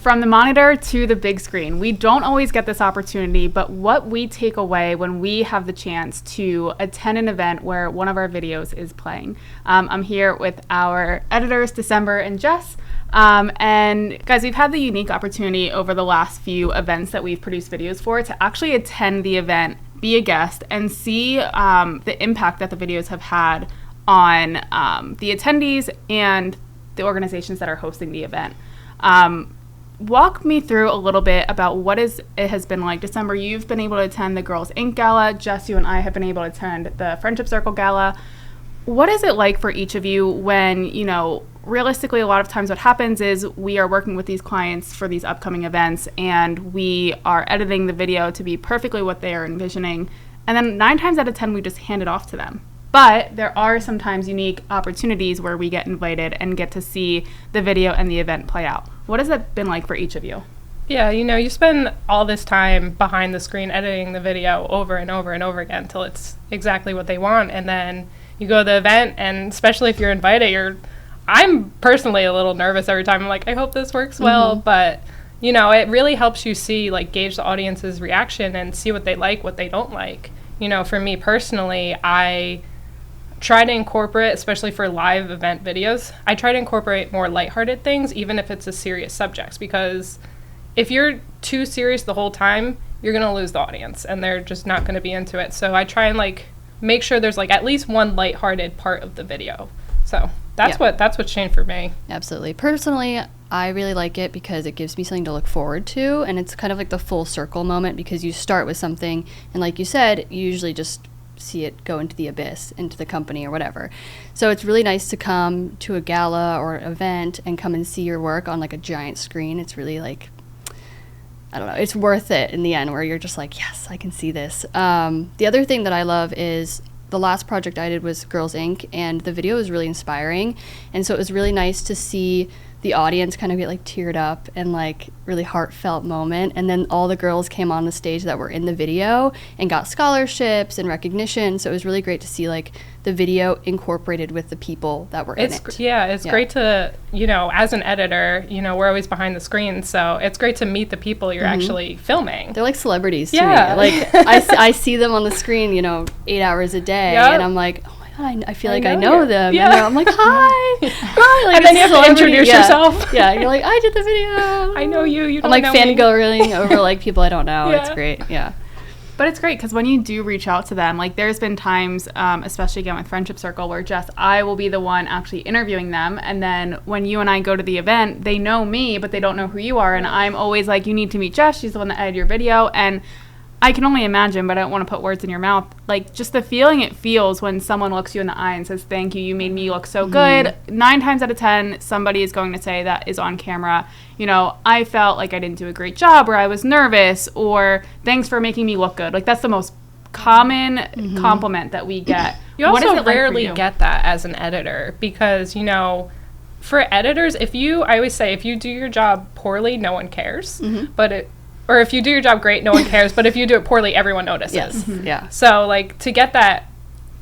From the monitor to the big screen. We don't always get this opportunity, but what we take away when we have the chance to attend an event where one of our videos is playing. I'm here with our editors, December and Jess. And guys, we've had the unique opportunity over the last few events that we've produced videos for to actually attend the event, be a guest, and see the impact that the videos have had on the attendees and the organizations that are hosting the event. Walk me through a little bit about what it has been like. December, you've been able to attend the Girls Inc. Gala. Jess, you and I have been able to attend the Friendship Circle Gala. What is it like for each of you when, realistically, a lot of times what happens is we are working with these clients for these upcoming events and we are editing the video to be perfectly what they are envisioning. And then 9 times out of 10, we just hand it off to them. But there are sometimes unique opportunities where we get invited and get to see the video and the event play out. What has that been like for each of you? Yeah, you spend all this time behind the screen editing the video over and over and over again until it's exactly what they want. And then you go to the event, and especially if you're invited, I'm personally a little nervous every time. I'm like, I hope this works well. But, it really helps you see, gauge the audience's reaction and see what they like, what they don't like. For me personally, I try to incorporate, especially for live event videos, I try to incorporate more lighthearted things, even if it's a serious subject, because if you're too serious the whole time, you're going to lose the audience and they're just not going to be into it. So I try and make sure there's at least one lighthearted part of the video. So that's what's changed for me. Absolutely. Personally, I really like it because it gives me something to look forward to, and it's kind of like the full circle moment because you start with something, and like you said, you usually just see it go into the abyss, into the company or whatever. So it's really nice to come to a gala or event and come and see your work on a giant screen. It's really I don't know, it's worth it in the end where you're just yes, I can see this. The other thing that I love is the last project I did was Girls Inc. and the video was really inspiring. And so it was really nice to see the audience kind of get teared up and really heartfelt moment. And then all the girls came on the stage that were in the video and got scholarships and recognition. So it was really great to see the video incorporated with the people that were in it. Yeah, it's great to, as an editor, we're always behind the screen. So it's great to meet the people you're actually filming. They're like celebrities to me. I see them on the screen, 8 hours a day. And I'm like, I feel like I know them. Yeah. And I'm like, hi. Hi. And then you have to introduce yourself. Yeah, you're like, I did the video. I know you. You don't I'm know me. fangirling over people I don't know. It's great. Yeah. But it's great because when you do reach out to them, there's been times, especially again with Friendship Circle, where Jess, I will be the one actually interviewing them. And then when you and I go to the event, they know me, but they don't know who you are. And I'm always like, you need to meet Jess. She's the one that edited your video. And I can only imagine, but I don't want to put words in your mouth, just the feeling it feels when someone looks you in the eye and says, thank you, you made me look so good. 9 times out of 10, somebody is going to say that is on camera, I felt like I didn't do a great job, or I was nervous, or thanks for making me look good. That's the most common compliment that we get. You also rarely get that as an editor because, for editors, I always say, if you do your job poorly, no one cares. Or if you do your job great, no one cares. But if you do it poorly, everyone notices. Yes. Yeah. So, to get that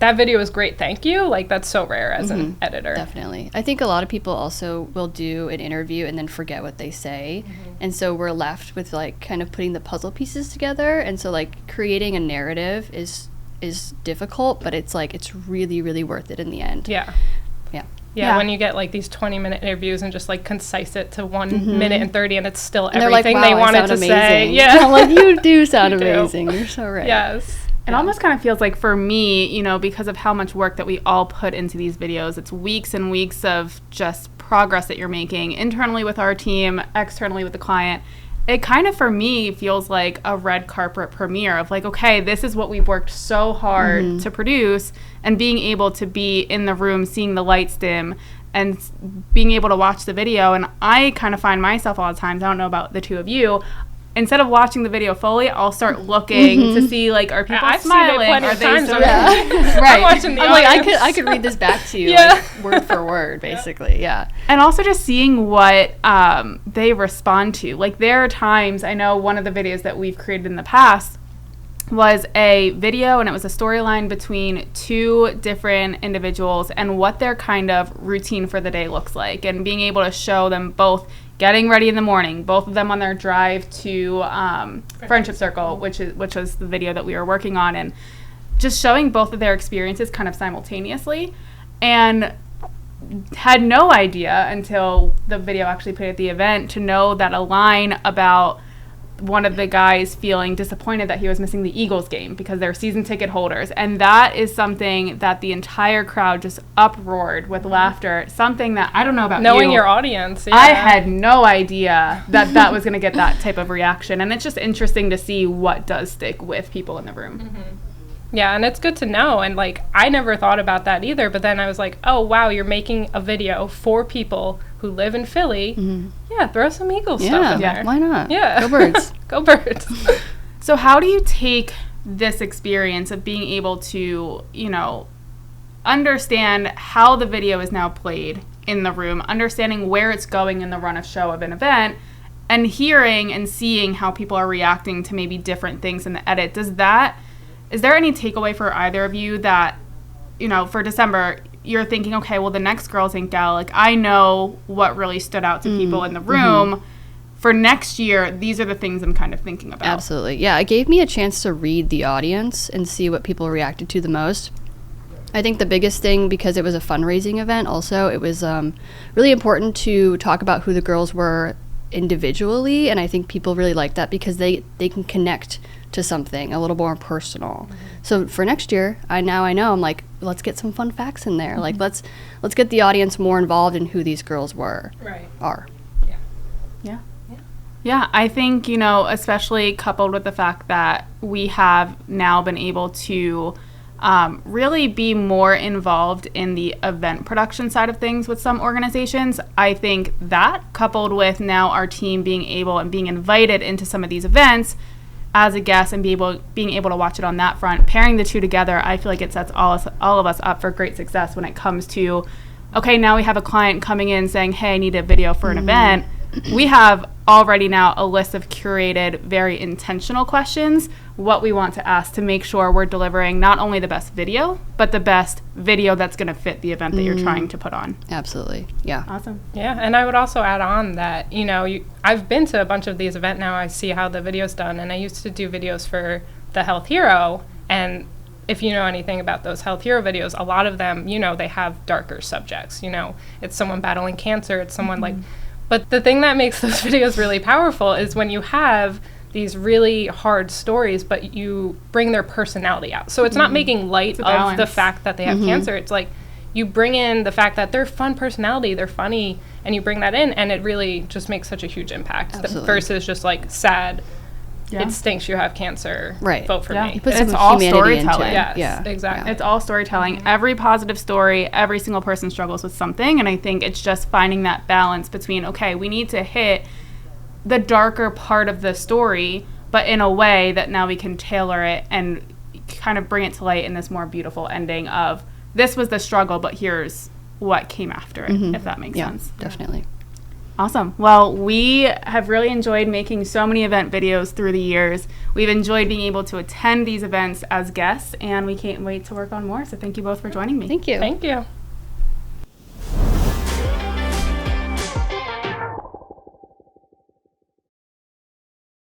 video is great, thank you. That's so rare as an editor. Definitely. I think a lot of people also will do an interview and then forget what they say. And so we're left with, kind of putting the puzzle pieces together. And so, creating a narrative is difficult, but it's, it's really, really worth it in the end. Yeah. Yeah. Yeah, when you get these 20-minute interviews and just concise it to 1 minute and 30, and it's still everything they wanted to say. Yeah, I'm you do sound amazing. You're so right. Yes. It almost kind of feels like for me, because of how much work that we all put into these videos, it's weeks and weeks of just progress that you're making internally with our team, externally with the client. It kind of, for me, feels like a red carpet premiere of okay, this is what we've worked so hard to produce, and being able to be in the room, seeing the lights dim, and being able to watch the video. And I kind of find myself all the times, I don't know about the two of you, instead of watching the video fully, I'll start looking to see are people smiling? Are they times right? I'm watching the audience. I could read this back to you word for word, basically. Yeah. And also just seeing what they respond to. There are times, I know one of the videos that we've created in the past was a video, and it was a storyline between 2 different individuals and what their kind of routine for the day looks like, and being able to show them both getting ready in the morning, both of them on their drive to Friendship Circle, which was the video that we were working on, and just showing both of their experiences kind of simultaneously. And had no idea until the video actually played at the event to know that a line about one of the guys feeling disappointed that he was missing the Eagles game because they're season ticket holders. And that is something that the entire crowd just uproared with laughter. Something that I don't know about knowing you. your audience. Yeah. I had no idea that was going to get that type of reaction. And it's just interesting to see what does stick with people in the room. Mm-hmm. Yeah, and it's good to know. And, like, I never thought about that either. But then I was like, oh, wow, you're making a video for people who live in Philly. Mm-hmm. Yeah, throw some Eagles stuff in there. Why not? Yeah. Go Birds. Go Birds. So how do you take this experience of being able to, you know, understand how the video is now played in the room, understanding where it's going in the run of show of an event, and hearing and seeing how people are reacting to maybe different things in the edit? Is there any takeaway for either of you that, you know, for December, you're thinking, okay, well, the next Girls Inc. Gala, like, I know what really stood out to people in the room. Mm-hmm. For next year, these are the things I'm kind of thinking about. Absolutely. Yeah, it gave me a chance to read the audience and see what people reacted to the most. I think the biggest thing, because it was a fundraising event also, it was really important to talk about who the girls were individually, and I think people really like that because they can connect to something a little more personal. Mm-hmm. So for next year, I know I'm like, let's get some fun facts in there. Mm-hmm. Like let's get the audience more involved in who these girls are. Yeah, I think, you know, especially coupled with the fact that we have now been able to really be more involved in the event production side of things with some organizations. I think that coupled with now our team being able and being invited into some of these events as a guest and being able to watch it on that front, pairing the two together, I feel like it sets all of us up for great success when it comes to, okay, now we have a client coming in saying, hey, I need a video for an event. We have already now a list of curated, very intentional questions, what we want to ask to make sure we're delivering not only the best video, but the best video that's going to fit the event that you're trying to put on. Absolutely. Yeah. Awesome. Yeah, and I would also add on that, you know, I've been to a bunch of these events now. I see how the video's done, and I used to do videos for the Health Hero, and if you know anything about those Health Hero videos, a lot of them, you know, they have darker subjects. You know, it's someone battling cancer, it's someone like... But the thing that makes those videos really powerful is when you have these really hard stories, but you bring their personality out. So it's not making light of the fact that they have cancer. It's like you bring in the fact that they're fun personality, they're funny, and you bring that in, and it really just makes such a huge impact versus just like sad. Yeah. It stinks you have cancer. Right. Vote for me. It's all storytelling. Yes, yeah, exactly. It's all storytelling. Every positive story, every single person struggles with something, and I think it's just finding that balance between, okay, we need to hit the darker part of the story, but in a way that now we can tailor it and kind of bring it to light in this more beautiful ending of, this was the struggle, but here's what came after it, if that makes sense. Definitely. Awesome. Well, we have really enjoyed making so many event videos through the years. We've enjoyed being able to attend these events as guests, and we can't wait to work on more. So thank you both for joining me. Thank you. Thank you.